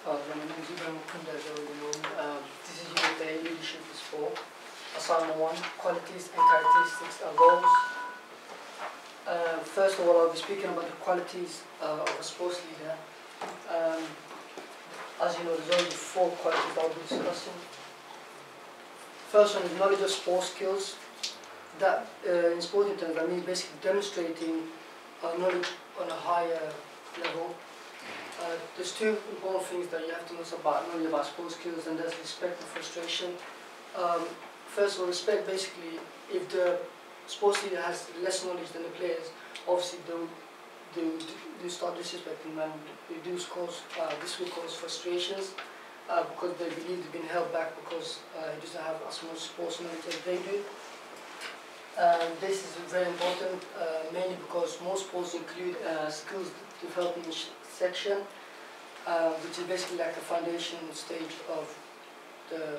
My name is Ibrahim, Kundi, as already known. This is Unit A, Leadership is 4. Assignment 1, Qualities and Characteristics and Goals. First of all, I'll be speaking about the qualities of a sports leader. As you know, there's only 4 qualities I'll be discussing. First one is knowledge of sports skills. That, in sporting terms, that means basically demonstrating knowledge on a higher level. There's 2 important things that you have to know about knowledge about sports skills, and that's respect and frustration. First of all, respect, basically, if the sports leader has less knowledge than the players, obviously they start disrespecting them, and this will cause frustrations because they believe they've been held back because he doesn't have as much sports knowledge as they do. This is very important, mainly because most sports include skills development section, which is basically like a foundation stage of the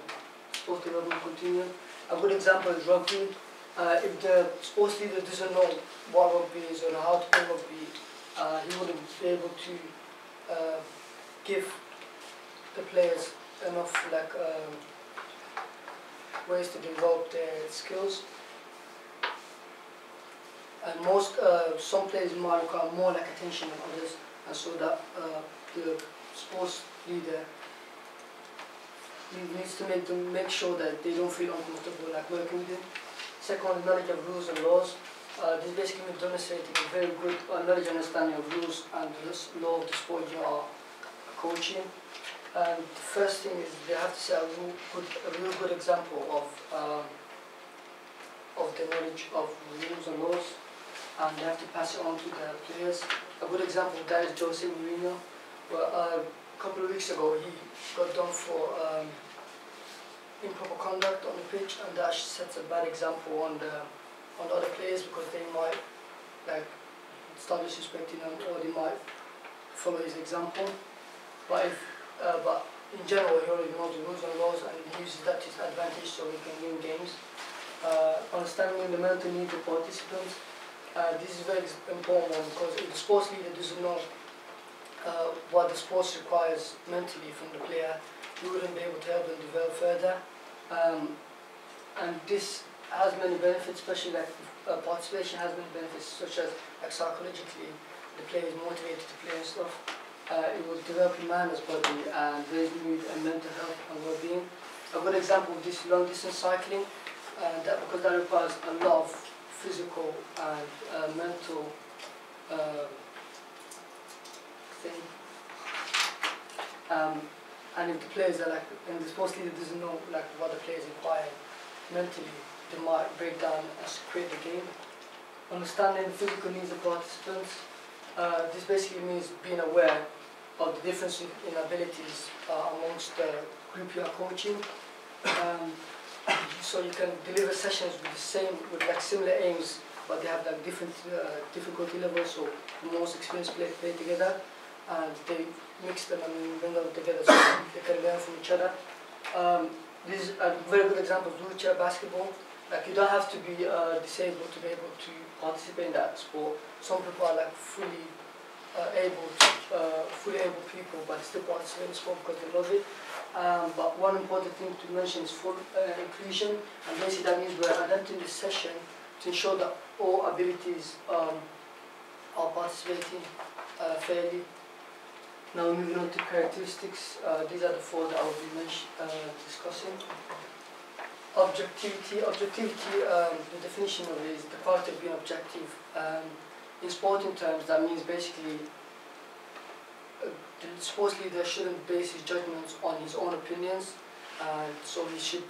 sports development continuum. A good example is rugby. If the sports leader doesn't know what rugby is or how to play rugby, he wouldn't be able to give the players enough ways to develop their skills. And some players might require more attention than others, and so that the sports leader needs to make sure that they don't feel uncomfortable working with him. Second one is knowledge of rules and laws. This basically means demonstrating a very good knowledge and understanding of rules and the law of the sport you are coaching. And the first thing is they have to set a real good example of the knowledge of rules and laws, and they have to pass it on to the players. A good example of that is Jose Mourinho. Well, a couple of weeks ago he got done for improper conduct on the pitch, and that sets a bad example on the other players because they might start disrespecting him, or they might follow his example. But in general, he already knows the rules and laws, and he uses that to his advantage so he can win games. Understanding the mental needs of participants. This is very important because if the sports leader doesn't know what the sports requires mentally from the player, he wouldn't be able to help them develop further. And this has many benefits, especially participation has many benefits, such as psychologically, the player is motivated to play and stuff. It will develop your manners, body, and raise mood and mental health and well-being. A good example of this is long-distance cycling, because that requires a lot of physical and mental thing. And if the players are and the sports leader doesn't know what the players require mentally, they might break down and create the game. Understanding the physical needs of participants. This basically means being aware of the difference in abilities amongst the group you are coaching. So you can deliver sessions with similar aims, but they have different difficulty levels. So the most experienced players play together, and they mix them and bring them together so they can learn from each other. This is a very good example of wheelchair basketball. You don't have to be disabled to be able to participate in that sport. Some people are fully able people, but they still participate in the sport because they love it. But one important thing to mention is full inclusion, and basically that means we're adapting this session to ensure that all abilities are participating fairly. Now moving on to characteristics, these are the 4 that I will be discussing. Objectivity. The definition of it is the quality of being objective. In sporting terms, that means basically the sports leader shouldn't base his judgments on his own opinions, so he should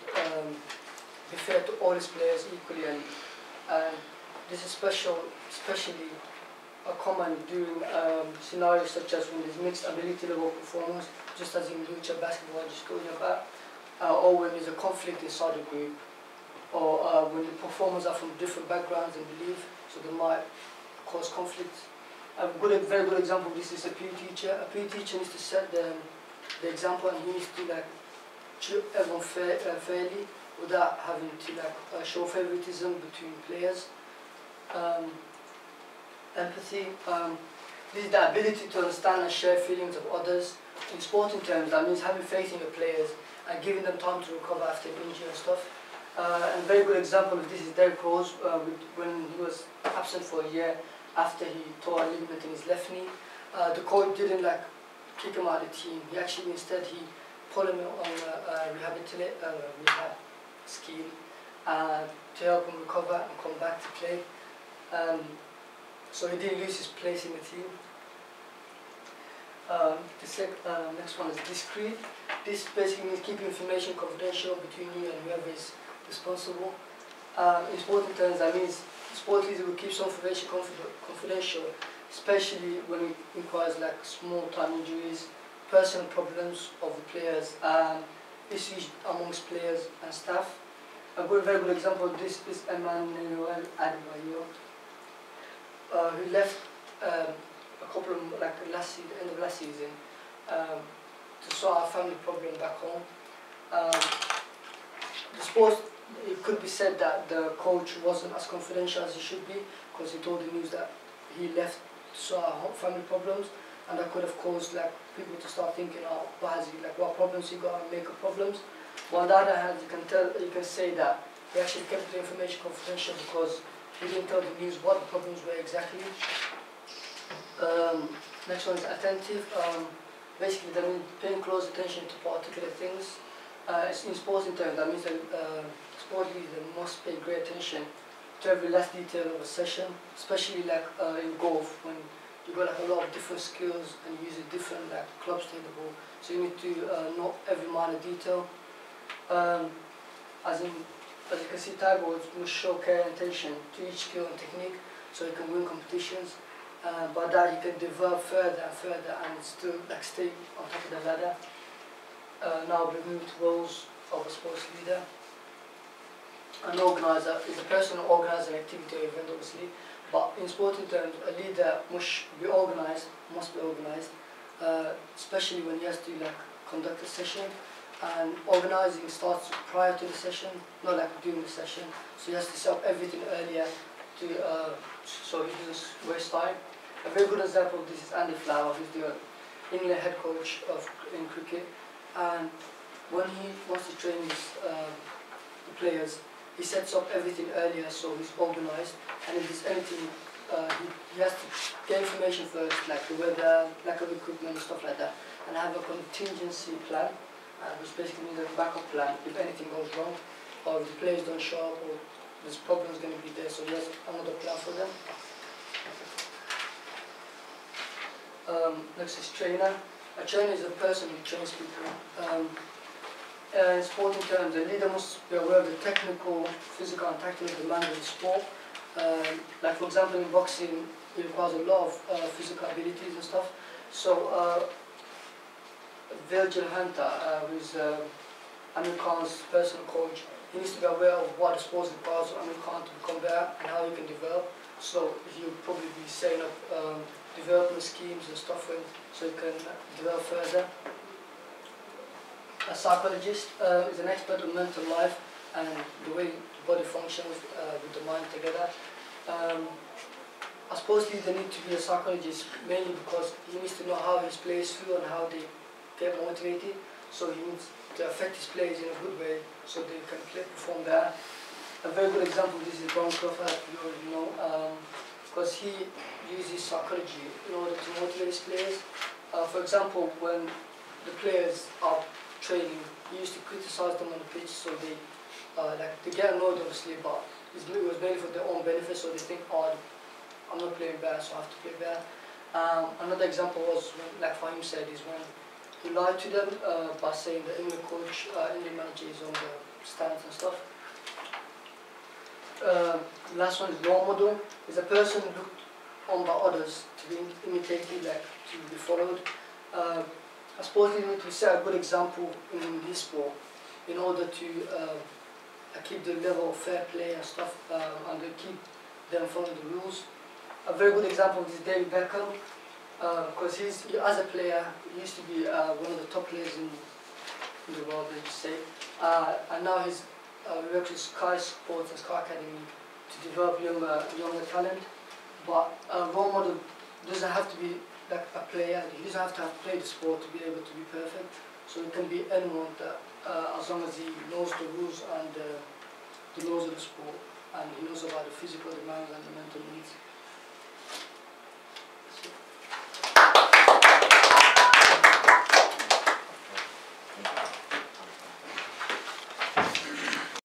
be fair to all his players equally. And this is especially common during scenarios such as when there's mixed ability level performance, just as in wheelchair basketball I just told you about, or when there's a conflict inside the group, or when the performers are from different backgrounds and beliefs, so they might cause conflict. A very good example of this is a PE teacher. A PE teacher needs to set the example, and he needs to treat everyone fairly without having to show favoritism between players. Empathy. This is the ability to understand and share feelings of others. in sporting terms, that means having faith in your players and giving them time to recover after injury and stuff. And a very good example of this is Derrick Rose, when he was absent for a year after he tore a ligament in his left knee. The coach didn't kick him out of the team. He actually instead put him on a rehab scheme to help him recover and come back to play. So he didn't lose his place in the team. The next one is discreet. This basically means keeping information confidential between you and whoever is responsible. In sporting terms, that means sport leaders will keep some information confidential, especially when it requires small-time injuries, personal problems of the players, issues amongst players and staff. A very good example of this is Emmanuel Adebayo, who left a couple of end of last season to sort out a family problem back home. The sports, it could be said that the coach wasn't as confidential as he should be, because he told the news that he left to sort out family problems, and that could have caused people to start thinking, oh, what problems he got, and make problems. But on the other hand, you can say that he actually kept the information confidential because he didn't tell the news what the problems were exactly. Next one is attentive. Basically, that means paying close attention to particular things. In sporting terms, that means that sport leaders must pay great attention to every last detail of a session, especially in golf, when you've got a lot of different skills and you use different clubs to hit the ball. So you need to know every minor detail. As you can see, Tiger Woods must show care and attention to each skill and technique so he can win competitions. By that he can develop further and further and still stay on top of the ladder. Now we move to roles of a sports leader. An organizer is a person who organizes an activity or event, obviously, but in sporting terms, a leader must be organized, especially when he has to conduct a session. And organizing starts prior to the session, not during the session. So he has to set up everything earlier so he doesn't waste time. A very good example of this is Andy Flower, who's the England head coach in cricket. And when he wants to train the players, he sets up everything earlier, so he's organized. And if there's anything, he has to get information first, like the weather, lack of equipment, stuff like that, and have a contingency plan, which basically means a backup plan if anything goes wrong, or if the players don't show up, or there's problems going to be there, so he has another plan for them. Next is trainer. A trainer is a person who trains people. In sporting terms, the leader must be aware of the technical, physical and tactical demands of the sport. For example, in boxing, it requires a lot of physical abilities and stuff. So Virgil Hunter, who's Amir Khan's personal coach, he needs to be aware of what the sport requires of Amir Khan to become better and how he can develop. So he'll probably be setting up development schemes and stuff so he can develop further. A psychologist is an expert on mental life and the way the body functions with the mind together. I suppose they need to be a psychologist mainly because he needs to know how his players feel and how they get motivated. So he needs to affect his players in a good way so they can perform better. A very good example of this is Brown Crawford, you already know, because he uses psychology in order to motivate his players. For example, when the players are training, he used to criticize them on the pitch, so they get annoyed obviously, but it was mainly for their own benefit, so they think, oh, I'm not playing better, so I have to play better. Another example was, like Fahim said, is when he lied to them by saying the England coach, England manager is on the stands and stuff. Last one is role model. Is a person looked on by others to be imitated, to be followed. I suppose they need to set a good example in this sport in order to keep the level of fair play and stuff, and to keep them following the rules. A very good example is David Beckham, because as a player, he used to be one of the top players in the world, let's say, and now he's works with Sky Sports and Sky Academy to develop younger talent. But a role model doesn't have to be like a player. He doesn't have to have played the sport to be able to be perfect. So it can be anyone that, as long as he knows the rules and the laws of the sport, and he knows about the physical demands and the mental needs.